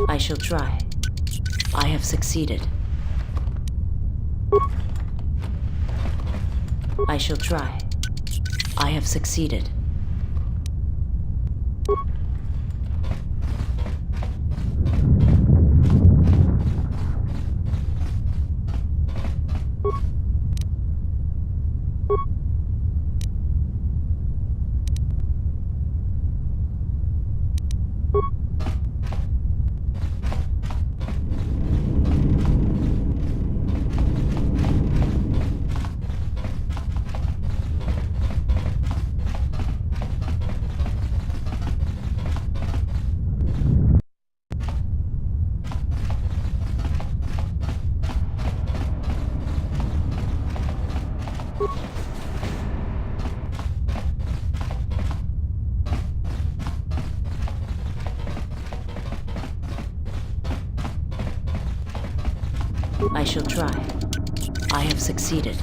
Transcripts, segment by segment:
I shall try. I have succeeded. I shall try. I have succeeded. I shall try. I have succeeded.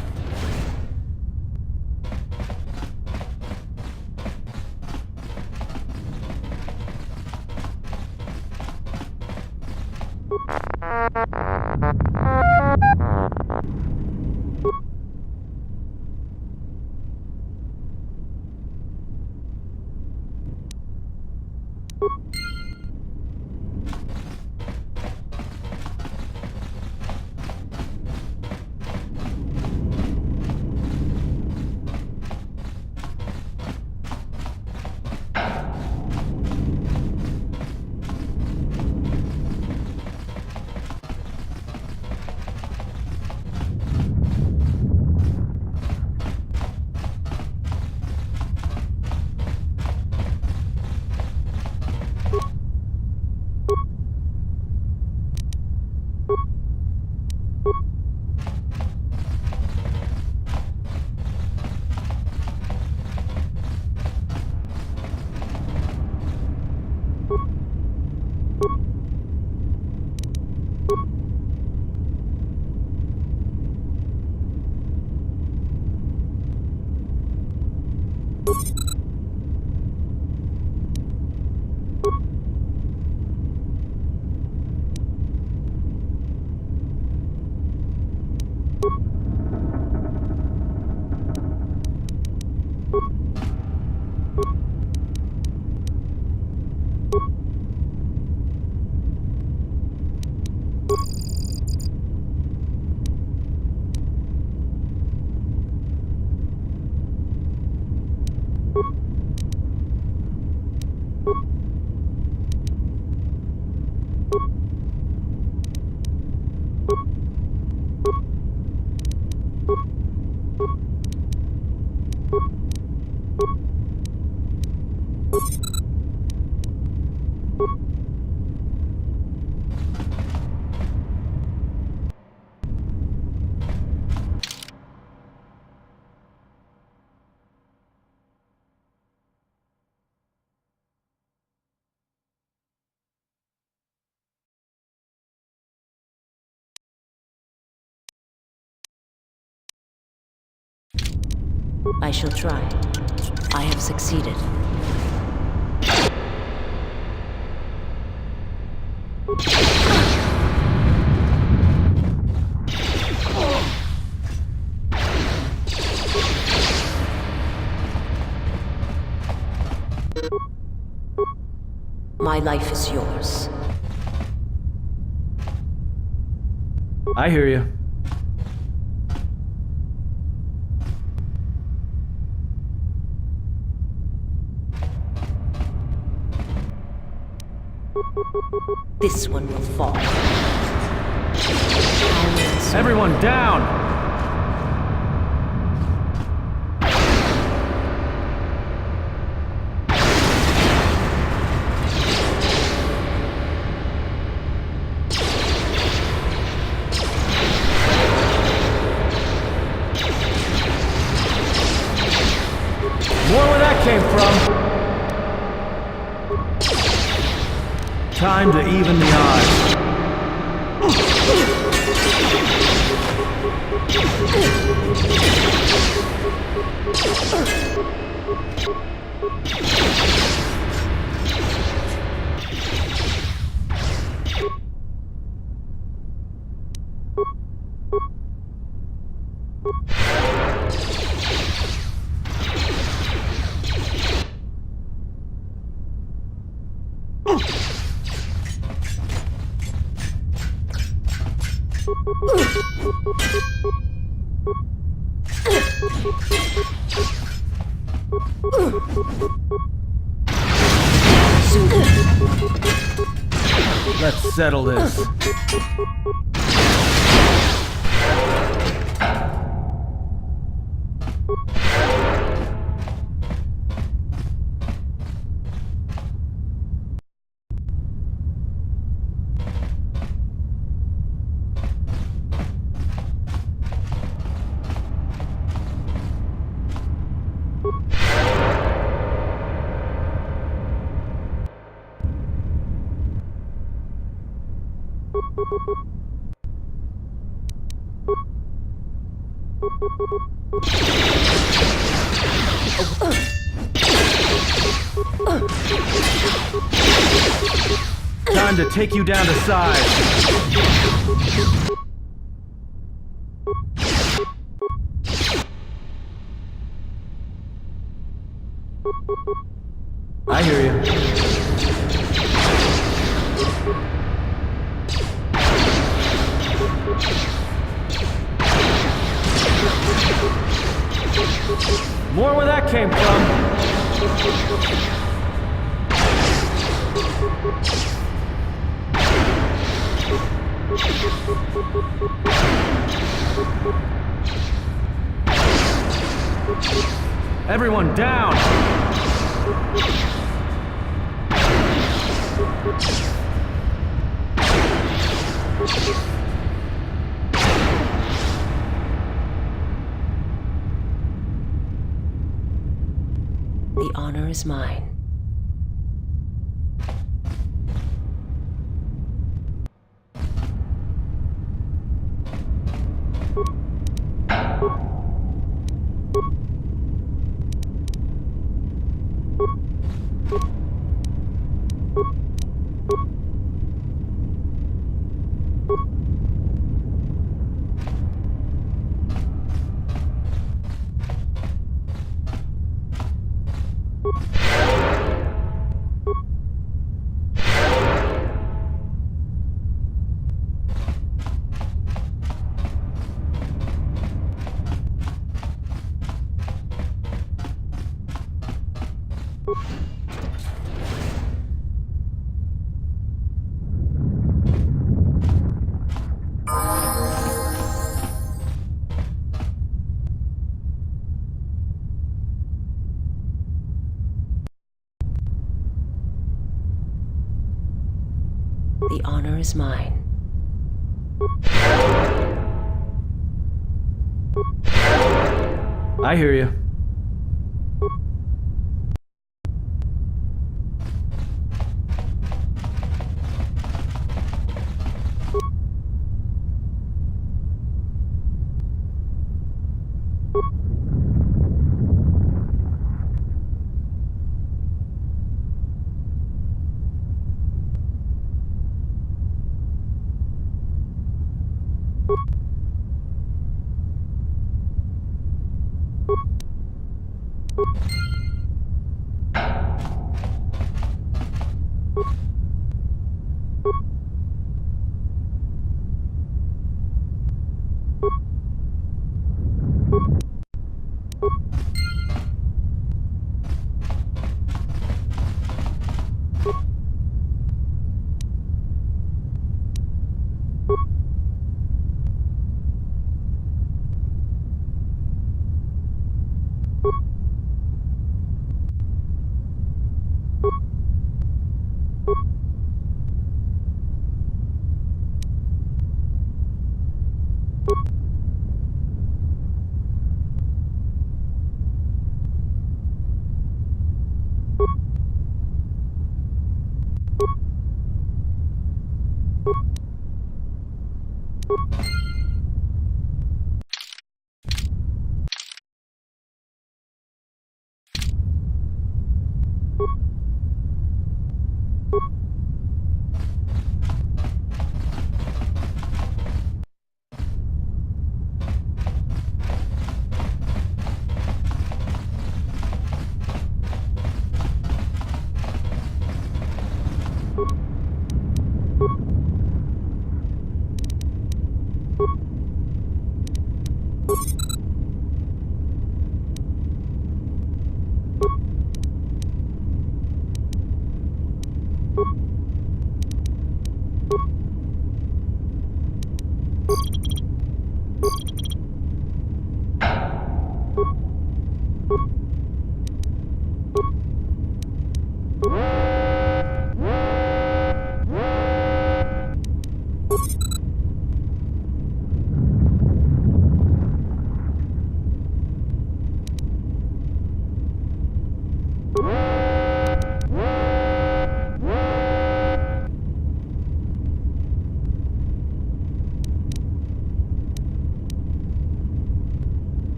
I shall try. I have succeeded. My life is yours. I hear you. This one will fall. Everyone down! More where that came from. Time to even the odds. Let's settle this. Time to take you down to size. I hear you. More where that came from. Everyone down! The honor is mine. The honor is mine. I hear you.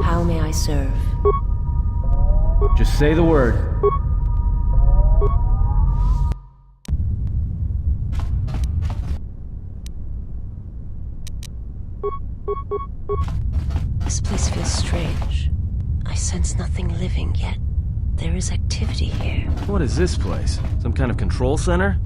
How may I serve? Just say the word. This place feels strange. I sense nothing living, yet there is activity here. What is this place? Some kind of control center?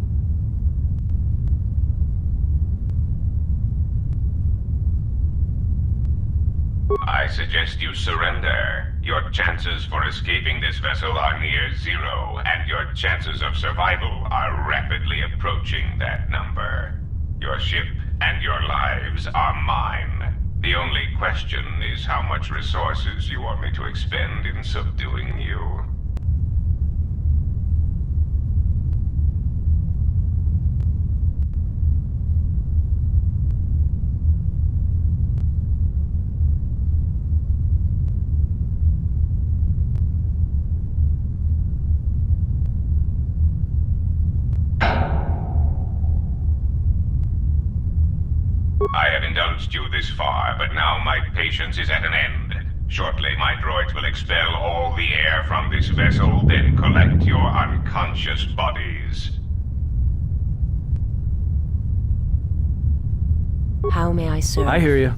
I suggest you surrender. Your chances for escaping this vessel are near zero, and your chances of survival are rapidly approaching that number. Your ship and your lives are mine. The only question is how much resources you want me to expend in subduing you. I have indulged you this far, but now my patience is at an end. Shortly, my droids will expel all the air from this vessel, then collect your unconscious bodies. How may I serve? I hear you.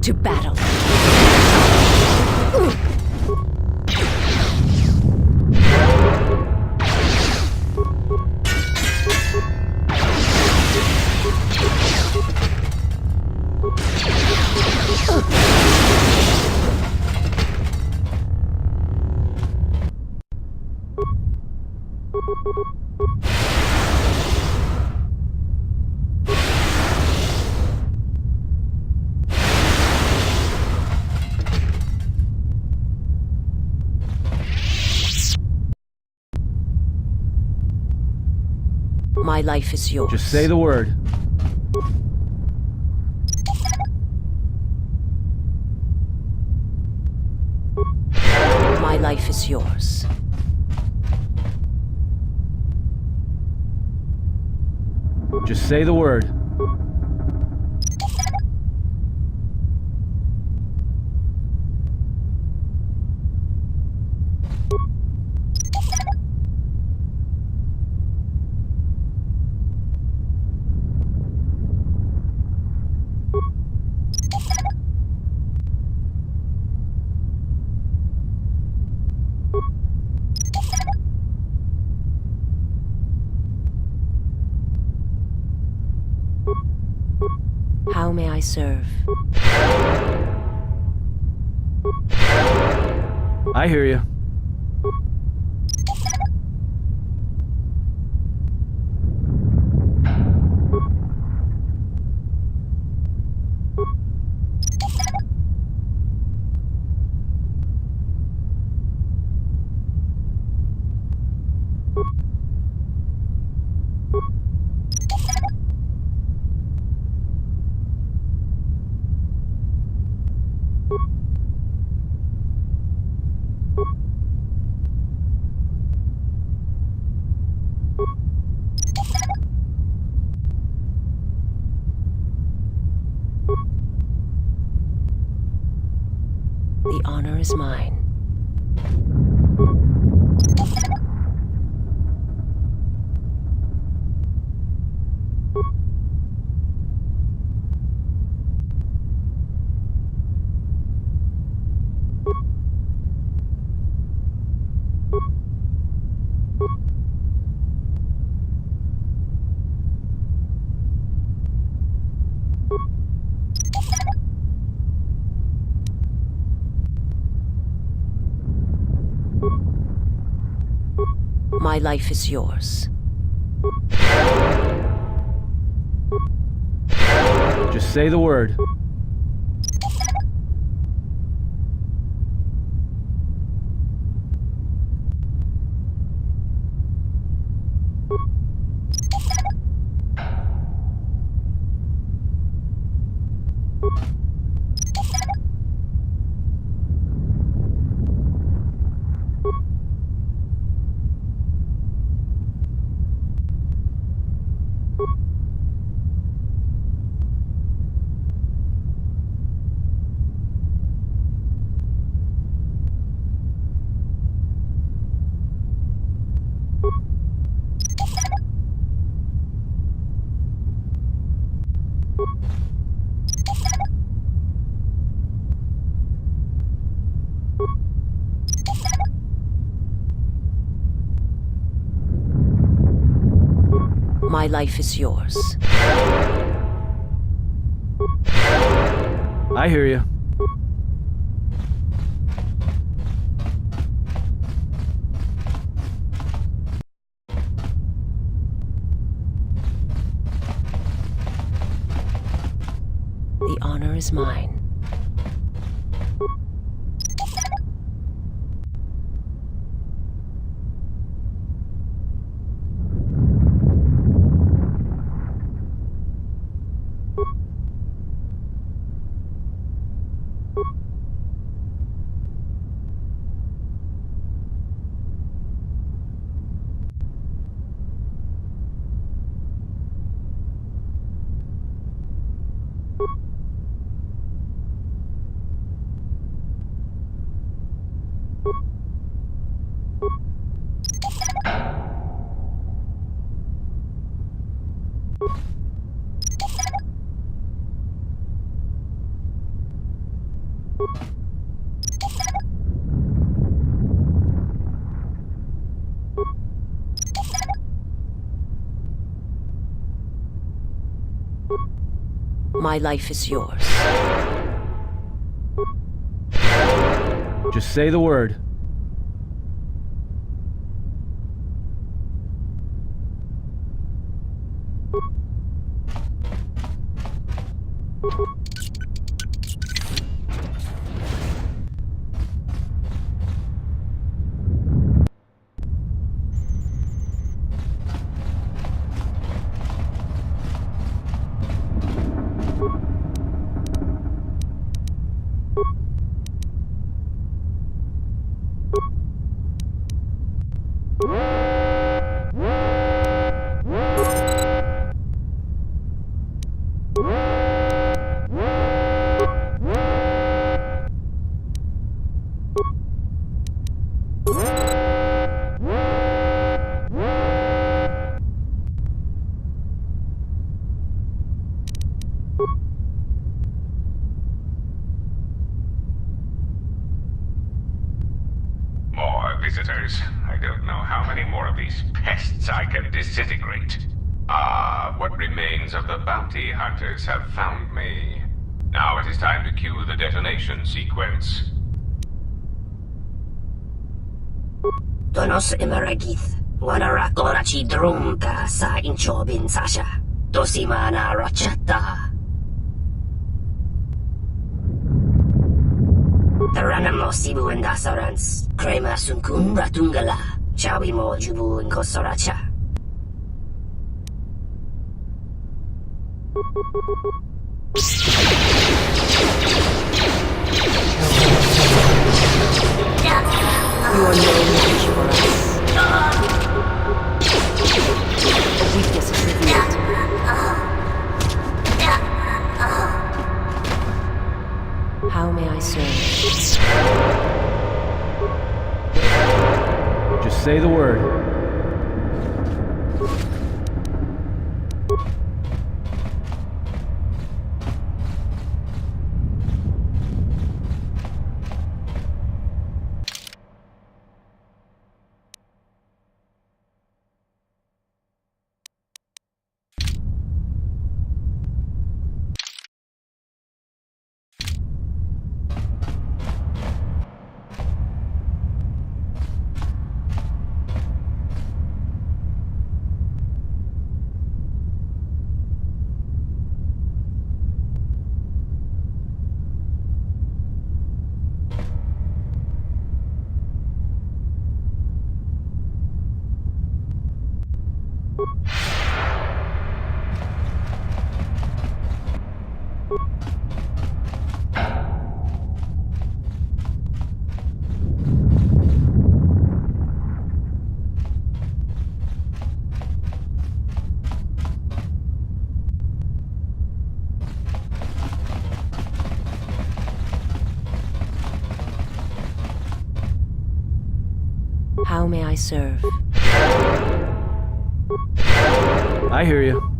To battle. My life is yours. Just say the word. My life is yours. Just say the word. How may I serve? I hear you. The honor is mine. My life is yours. Just say the word. My life is yours. I hear you. The honor is mine. My life is yours. Just say the word. Visitors. I don't know how many more of these pests I can disintegrate. What what remains of the bounty hunters have found me. Now it is time to cue the detonation sequence. Donos emeragith, wanara orachi drumka sa inchobin sasha, dosimana rochata. Taranamo sibu and dasarans, crema sunkun ratungala, chawi mo jubu and kosoracha. You are no match for us. A weakness is revealed. How may I serve? Just say the word. How may I serve? I hear you.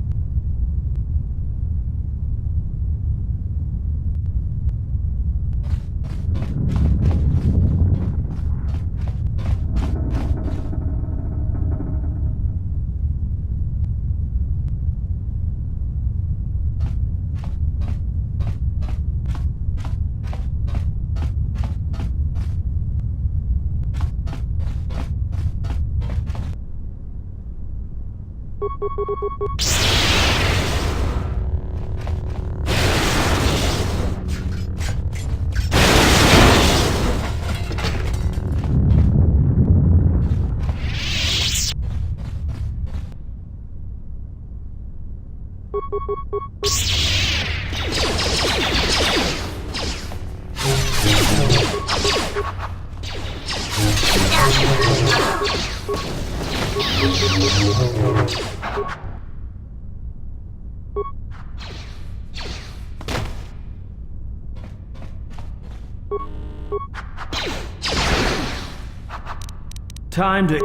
Time to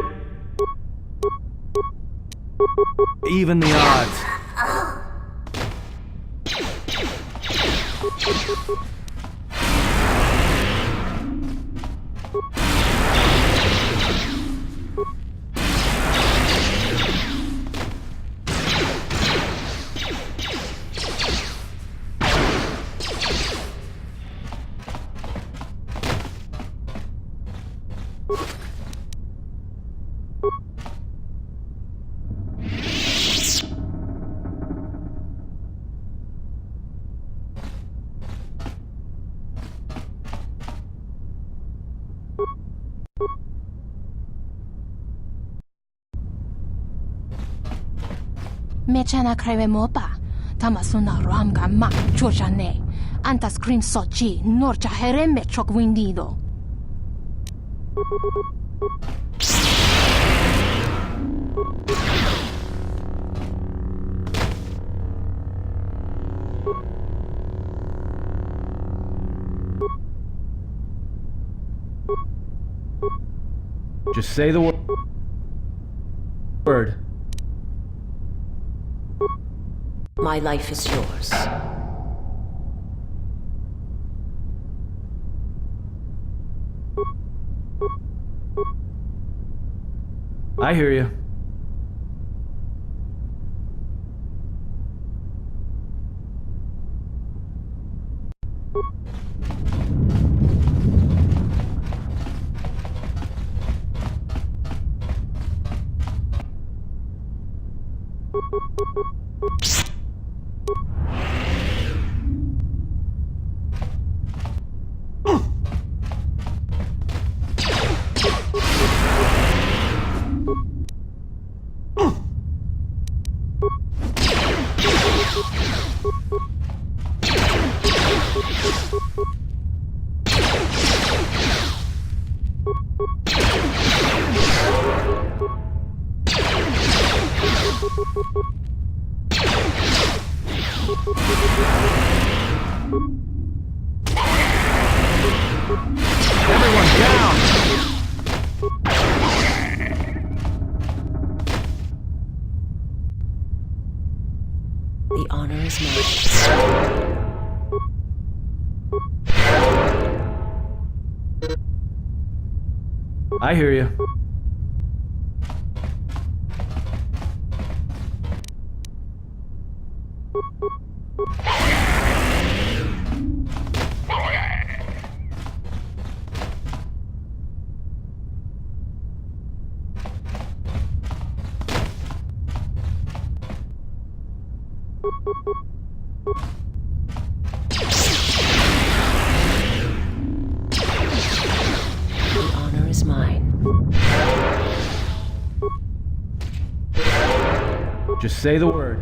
even the odds. Mechana creve mopa, tamasuna ramga ma chojane, anta scream sochi, norcha hereme chok windido. Just say the word. My life is yours. I hear you. Everyone down! The honor is mine. I hear you. The honor is mine. Just say the word.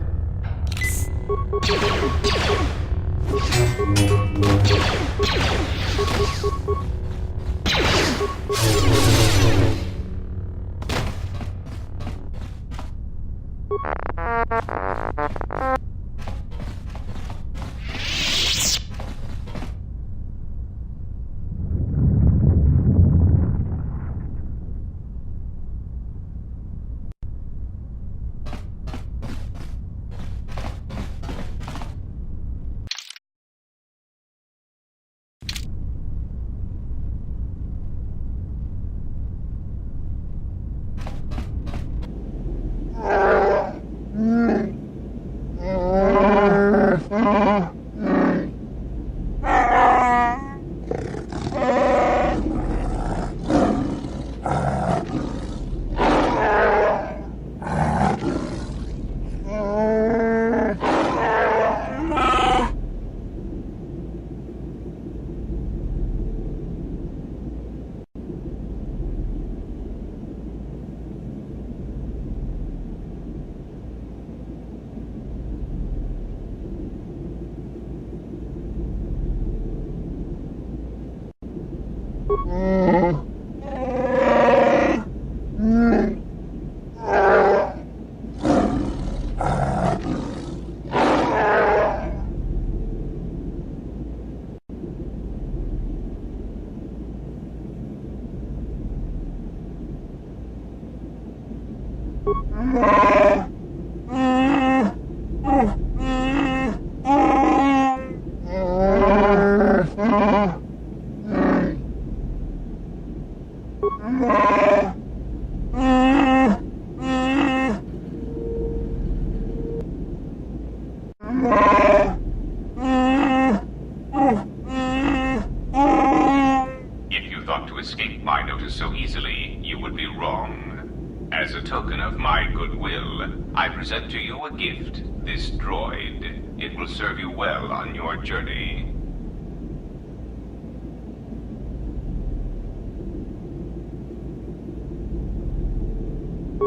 If you thought to escape my notice so easily, you would be wrong. As a token of my goodwill, I present to you a gift, this droid. It will serve you well on your journey.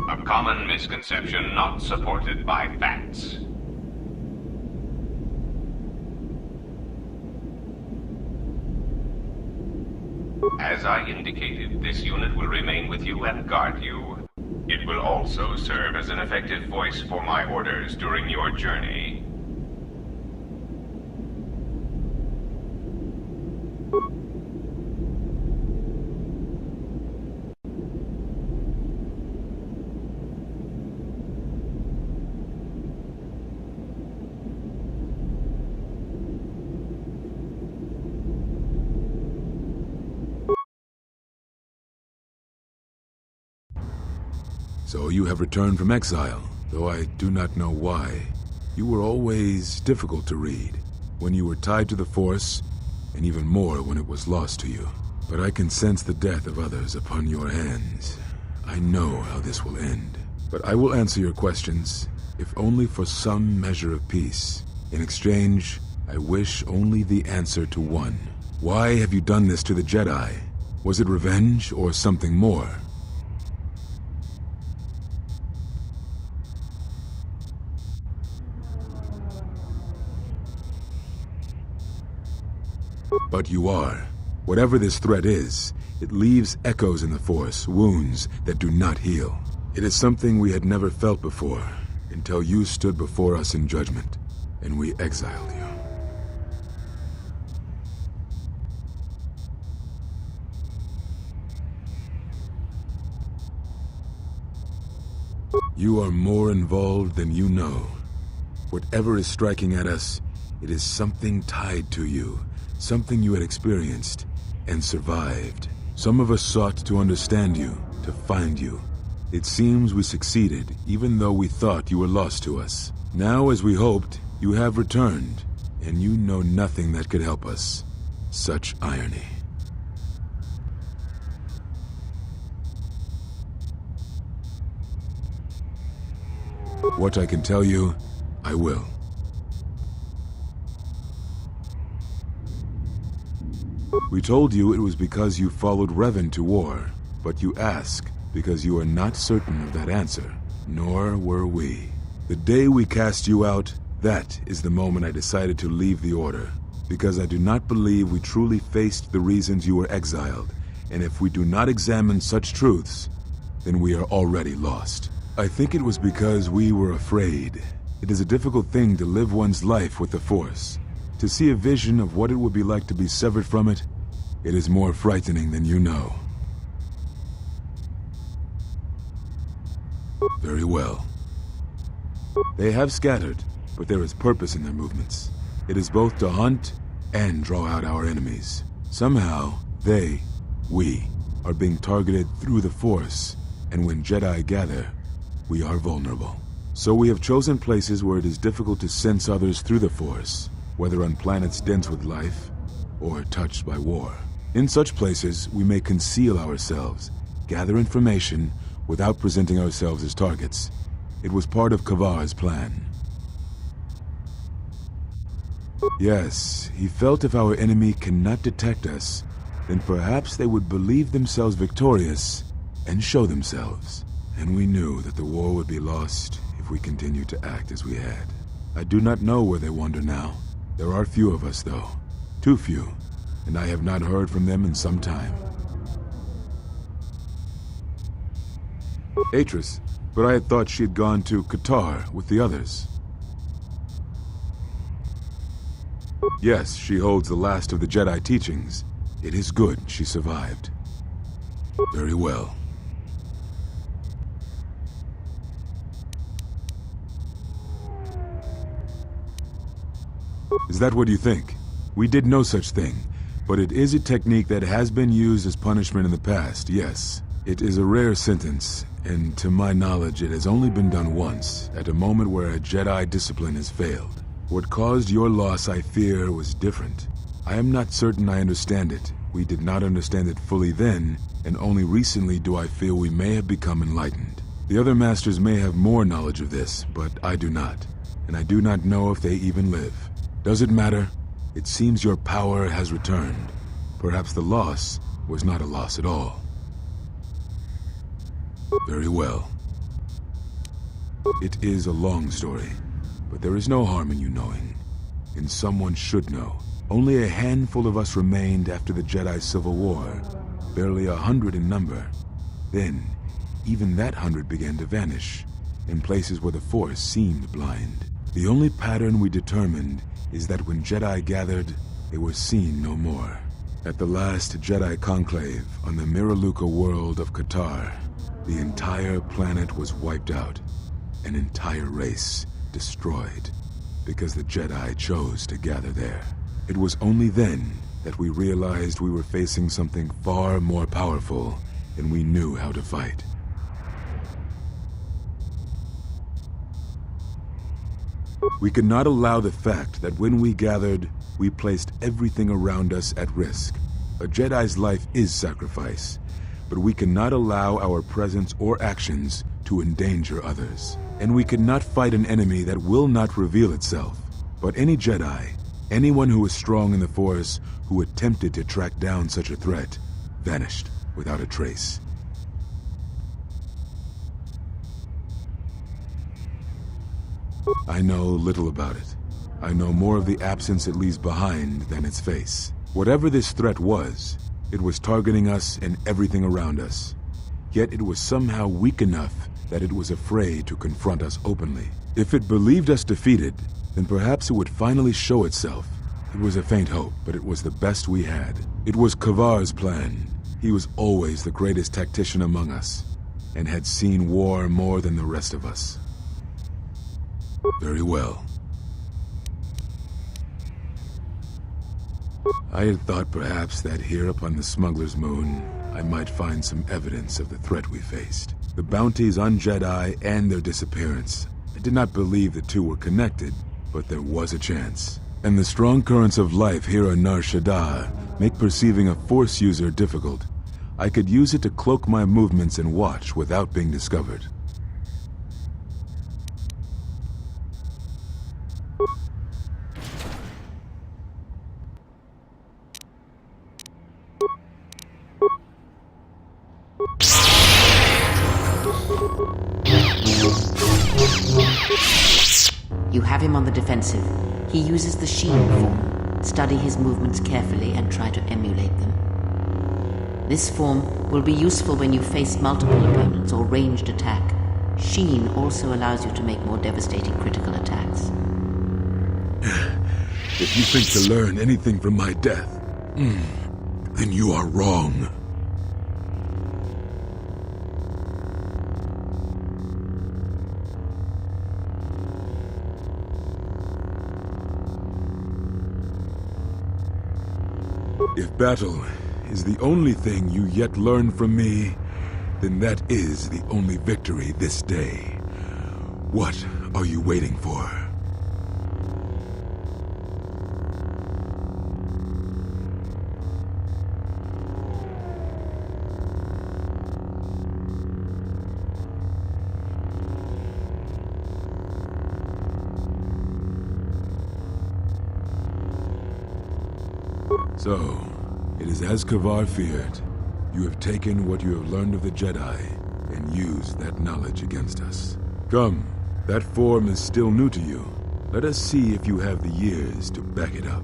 A common misconception not supported by facts. As I indicated, this unit will remain with you and guard you. It will also serve as an effective voice for my orders during your journey. So you have returned from exile, though I do not know why. You were always difficult to read. When you were tied to the Force, and even more when it was lost to you. But I can sense the death of others upon your hands. I know how this will end. But I will answer your questions, if only for some measure of peace. In exchange, I wish only the answer to one. Why have you done this to the Jedi? Was it revenge or something more? But you are. Whatever this threat is, it leaves echoes in the Force, wounds that do not heal. It is something we had never felt before, until you stood before us in judgment, and we exiled you. You are more involved than you know. Whatever is striking at us, it is something tied to you, something you had experienced and survived. Some of us sought to understand you, to find you. It seems we succeeded, even though we thought you were lost to us. Now, as we hoped, you have returned, and you know nothing that could help us. Such irony. What I can tell you, I will. We told you it was because you followed Revan to war, but you ask because you are not certain of that answer, nor were we. The day we cast you out, that is the moment I decided to leave the Order, because I do not believe we truly faced the reasons you were exiled, and if we do not examine such truths, then we are already lost. I think it was because we were afraid. It is a difficult thing to live one's life with the Force. To see a vision of what it would be like to be severed from it, it is more frightening than you know. Very well. They have scattered, but there is purpose in their movements. It is both to hunt and draw out our enemies. Somehow, we, are being targeted through the Force, and when Jedi gather, we are vulnerable. So we have chosen places where it is difficult to sense others through the Force, whether on planets dense with life, or touched by war. In such places, we may conceal ourselves, gather information, without presenting ourselves as targets. It was part of Kavar's plan. Yes, he felt if our enemy cannot detect us, then perhaps they would believe themselves victorious and show themselves. And we knew that the war would be lost if we continued to act as we had. I do not know where they wander now. There are few of us, though. Too few, and I have not heard from them in some time. Atris, but I had thought she had gone to Qatar with the others. Yes, she holds the last of the Jedi teachings. It is good she survived. Very well. Is that what you think? We did no such thing, but it is a technique that has been used as punishment in the past, yes. It is a rare sentence, and to my knowledge it has only been done once, at a moment where a Jedi discipline has failed. What caused your loss, I fear, was different. I am not certain I understand it. We did not understand it fully then, and only recently do I feel we may have become enlightened. The other masters may have more knowledge of this, but I do not, and I do not know if they even live. Does it matter? It seems your power has returned. Perhaps the loss was not a loss at all. Very well. It is a long story, but there is no harm in you knowing. And someone should know. Only a handful of us remained after the Jedi Civil War, barely 100 in number. Then, even that 100 began to vanish, in places where the Force seemed blind. The only pattern we determined is that when Jedi gathered, they were seen no more. At the last Jedi conclave on the Miraluka world of Qatar, the entire planet was wiped out, an entire race destroyed, because the Jedi chose to gather there. It was only then that we realized we were facing something far more powerful than we knew how to fight. We could not allow the fact that when we gathered, we placed everything around us at risk. A Jedi's life is sacrifice, but we cannot allow our presence or actions to endanger others. And we cannot fight an enemy that will not reveal itself. But any Jedi, anyone who was strong in the Force, who attempted to track down such a threat, vanished without a trace. I know little about it. I know more of the absence it leaves behind than its face. Whatever this threat was, it was targeting us and everything around us. Yet it was somehow weak enough that it was afraid to confront us openly. If it believed us defeated, then perhaps it would finally show itself. It was a faint hope, but it was the best we had. It was Kavar's plan. He was always the greatest tactician among us, and had seen war more than the rest of us. Very well. I had thought perhaps that here upon the Smuggler's Moon, I might find some evidence of the threat we faced. The bounties on Jedi and their disappearance. I did not believe the two were connected, but there was a chance. And the strong currents of life here on Nar Shaddaa make perceiving a Force user difficult. I could use it to cloak my movements and watch without being discovered. You have him on the defensive. He uses the Sheen form. Study his movements carefully and try to emulate them. This form will be useful when you face multiple opponents or ranged attack. Sheen also allows you to make more devastating critical attacks. If you think to learn anything from my death, then you are wrong. If battle is the only thing you yet learn from me, then that is the only victory this day. What are you waiting for? So, it is as Kavar feared. You have taken what you have learned of the Jedi and used that knowledge against us. Come, that form is still new to you. Let us see if you have the years to back it up.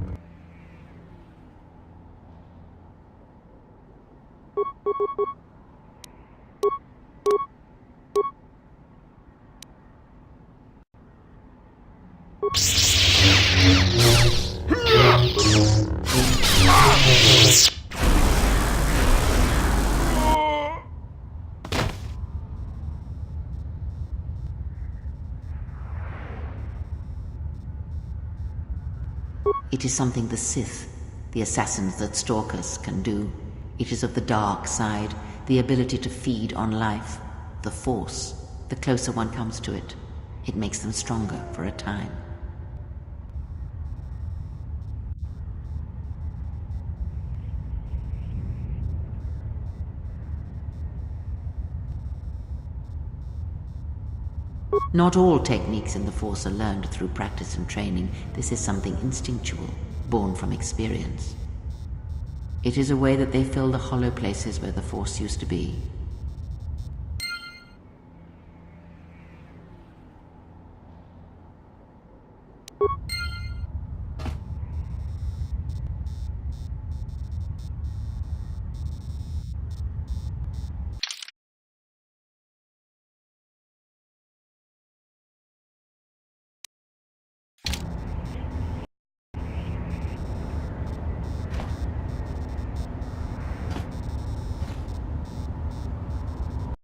It is something the Sith, the assassins that stalk us, can do. It is of the dark side, the ability to feed on life. The Force, the closer one comes to it, it makes them stronger for a time. Not all techniques in the Force are learned through practice and training. This is something instinctual, born from experience. It is a way that they fill the hollow places where the Force used to be.